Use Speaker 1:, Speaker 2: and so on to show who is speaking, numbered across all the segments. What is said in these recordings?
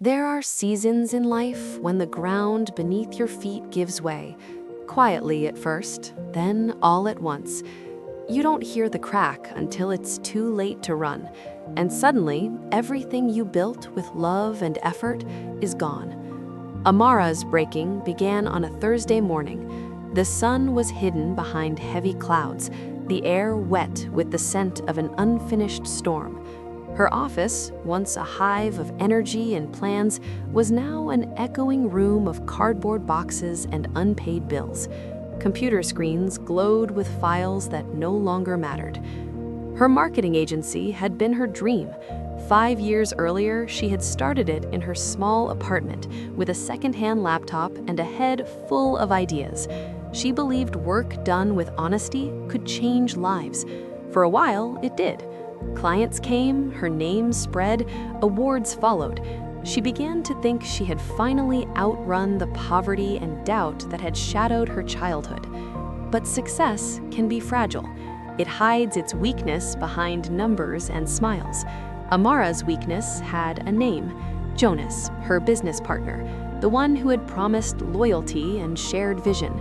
Speaker 1: There are seasons in life when the ground beneath your feet gives way, quietly at first, then all at once. You don't hear the crack until it's too late to run, and suddenly everything you built with love and effort is gone. Amara's breaking began on a Thursday morning. The sun was hidden behind heavy clouds, the air wet with the scent of an unfinished storm. Her office, once a hive of energy and plans, was now an echoing room of cardboard boxes and unpaid bills. Computer screens glowed with files that no longer mattered. Her marketing agency had been her dream. 5 years earlier, she had started it in her small apartment with a second-hand laptop and a head full of ideas. She believed work done with honesty could change lives. For a while, it did. Clients came, her name spread, awards followed. She began to think she had finally outrun the poverty and doubt that had shadowed her childhood. But success can be fragile. It hides its weakness behind numbers and smiles. Amara's weakness had a name: Jonas, her business partner, the one who had promised loyalty and shared vision.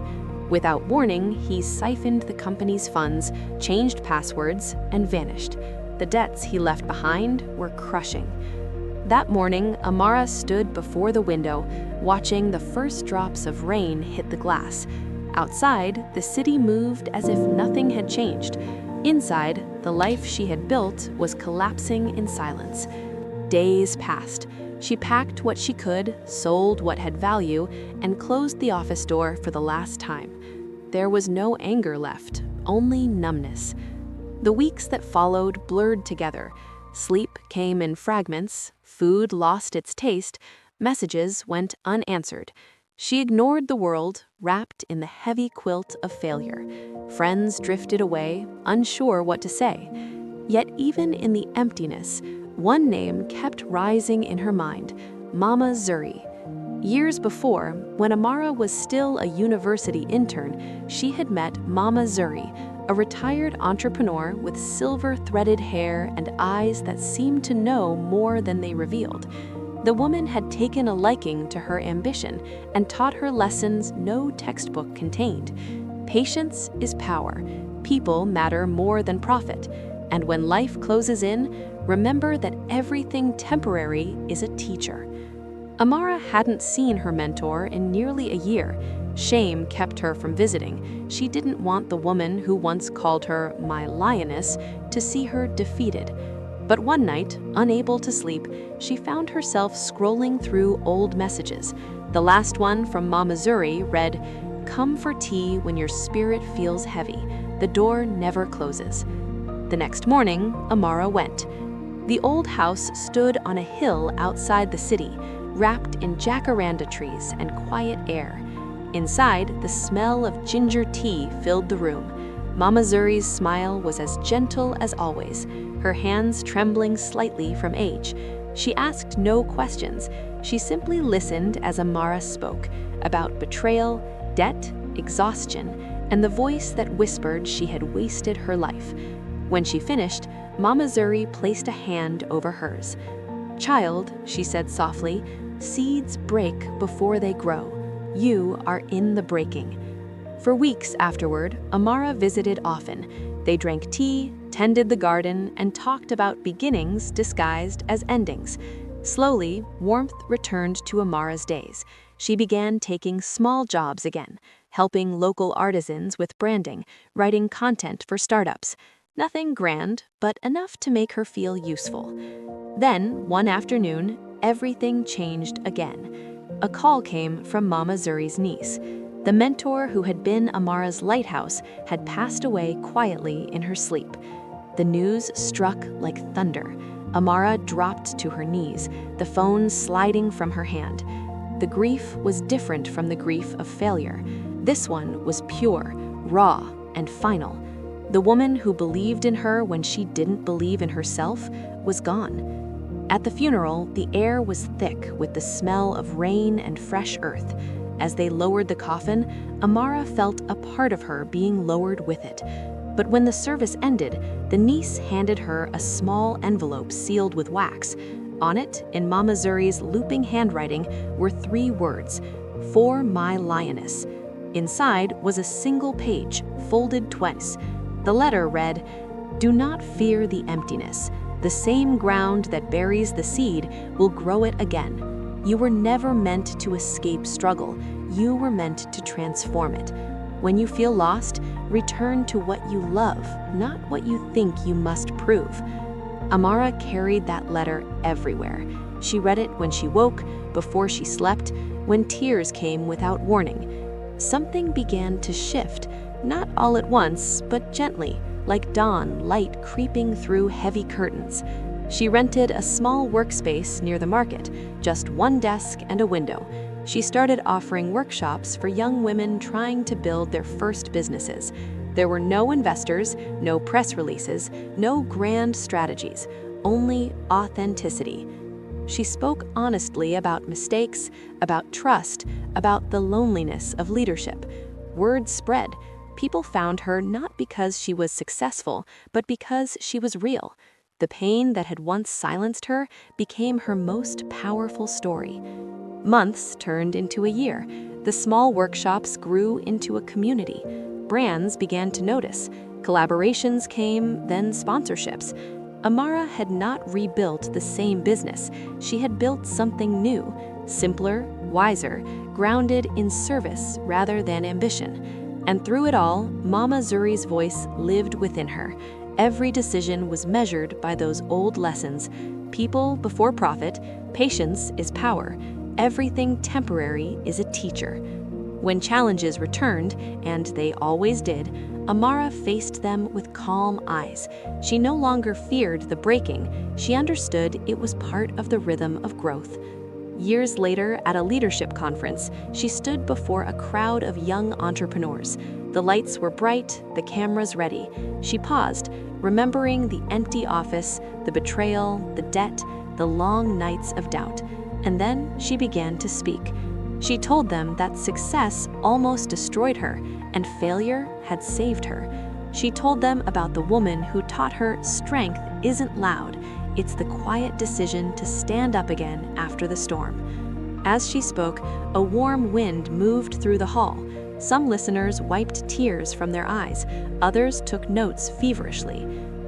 Speaker 1: Without warning, he siphoned the company's funds, changed passwords, and vanished. The debts he left behind were crushing. That morning, Amara stood before the window, watching the first drops of rain hit the glass. Outside, the city moved as if nothing had changed. Inside, the life she had built was collapsing in silence. Days passed. She packed what she could, sold what had value, and closed the office door for the last time. There was no anger left, only numbness. The weeks that followed blurred together. Sleep came in fragments, food lost its taste, messages went unanswered. She ignored the world, wrapped in the heavy quilt of failure. Friends drifted away, unsure what to say. Yet even in the emptiness, one name kept rising in her mind: Mama Zuri. Years before, when Amara was still a university intern, she had met Mama Zuri, a retired entrepreneur with silver-threaded hair and eyes that seemed to know more than they revealed. The woman had taken a liking to her ambition and taught her lessons no textbook contained. Patience is power. People matter more than profit. And when life closes in, remember that everything temporary is a teacher. Amara hadn't seen her mentor in nearly a year. Shame kept her from visiting. She didn't want the woman who once called her "my lioness" to see her defeated. But one night, unable to sleep, she found herself scrolling through old messages. The last one from Mama Zuri read, "Come for tea when your spirit feels heavy. The door never closes." The next morning, Amara went. The old house stood on a hill outside the city, wrapped in jacaranda trees and quiet air. Inside, the smell of ginger tea filled the room. Mama Zuri's smile was as gentle as always, her hands trembling slightly from age. She asked no questions. She simply listened as Amara spoke about betrayal, debt, exhaustion, and the voice that whispered she had wasted her life. When she finished, Mama Zuri placed a hand over hers. "Child," she said softly, "seeds break before they grow. You are in the breaking." For weeks afterward, Amara visited often. They drank tea, tended the garden, and talked about beginnings disguised as endings. Slowly, warmth returned to Amara's days. She began taking small jobs again, helping local artisans with branding, writing content for startups. Nothing grand, but enough to make her feel useful. Then, one afternoon, everything changed again. A call came from Mama Zuri's niece. The mentor who had been Amara's lighthouse had passed away quietly in her sleep. The news struck like thunder. Amara dropped to her knees, the phone sliding from her hand. The grief was different from the grief of failure. This one was pure, raw, and final. The woman who believed in her when she didn't believe in herself was gone. At the funeral, the air was thick with the smell of rain and fresh earth. As they lowered the coffin, Amara felt a part of her being lowered with it. But when the service ended, the niece handed her a small envelope sealed with wax. On it, in Mama Zuri's looping handwriting, were 3 words: "For my lioness." Inside was a single page, folded twice. The letter read, "Do not fear the emptiness. The same ground that buries the seed will grow it again. You were never meant to escape struggle. You were meant to transform it. When you feel lost, return to what you love, not what you think you must prove." Amara carried that letter everywhere. She read it when she woke, before she slept, when tears came without warning. Something began to shift, not all at once, but gently, like dawn light creeping through heavy curtains. She rented a small workspace near the market, just one desk and a window. She started offering workshops for young women trying to build their first businesses. There were no investors, no press releases, no grand strategies, only authenticity. She spoke honestly about mistakes, about trust, about the loneliness of leadership. Word spread. People found her not because she was successful, but because she was real. The pain that had once silenced her became her most powerful story. Months turned into a year. The small workshops grew into a community. Brands began to notice. Collaborations came, then sponsorships. Amara had not rebuilt the same business. She had built something new, simpler, wiser, grounded in service rather than ambition. And through it all, Mama Zuri's voice lived within her. Every decision was measured by those old lessons. People before profit, patience is power. Everything temporary is a teacher. When challenges returned, and they always did, Amara faced them with calm eyes. She no longer feared the breaking. She understood it was part of the rhythm of growth. Years later, at a leadership conference, she stood before a crowd of young entrepreneurs. The lights were bright, the cameras ready. She paused, remembering the empty office, the betrayal, the debt, the long nights of doubt. And then she began to speak. She told them that success almost destroyed her, and failure had saved her. She told them about the woman who taught her strength isn't loud, it's the quiet decision to stand up again after the storm. As she spoke, a warm wind moved through the hall. Some listeners wiped tears from their eyes, others took notes feverishly.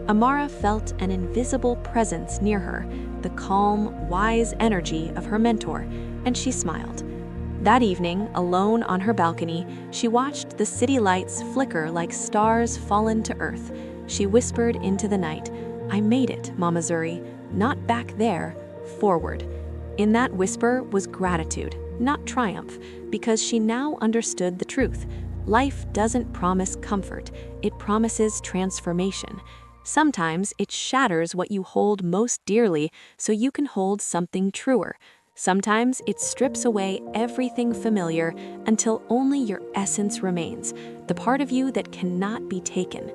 Speaker 1: Amara felt an invisible presence near her, the calm, wise energy of her mentor, and she smiled. That evening, alone on her balcony, she watched the city lights flicker like stars fallen to earth. She whispered into the night, "I made it, Mama Zuri, not back there, forward." In that whisper was gratitude, not triumph, because she now understood the truth. Life doesn't promise comfort, it promises transformation. Sometimes it shatters what you hold most dearly so you can hold something truer. Sometimes it strips away everything familiar until only your essence remains, the part of you that cannot be taken.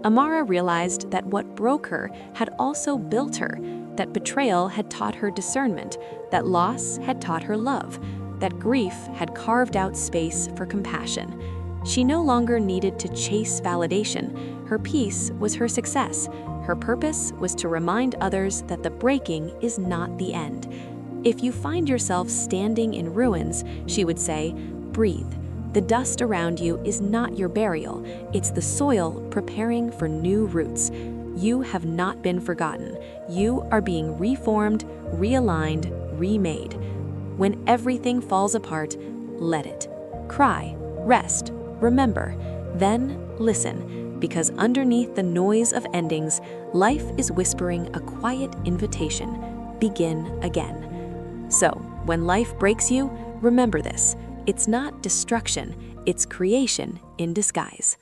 Speaker 1: Amara realized that what broke her had also built her, that betrayal had taught her discernment, that loss had taught her love, that grief had carved out space for compassion. She no longer needed to chase validation. Her peace was her success. Her purpose was to remind others that the breaking is not the end. If you find yourself standing in ruins, she would say, breathe. The dust around you is not your burial, it's the soil preparing for new roots. You have not been forgotten. You are being reformed, realigned, remade. When everything falls apart, let it. Cry, rest, remember, then listen, because underneath the noise of endings, life is whispering a quiet invitation. Begin again. So, when life breaks you, remember this. It's not destruction, it's creation in disguise.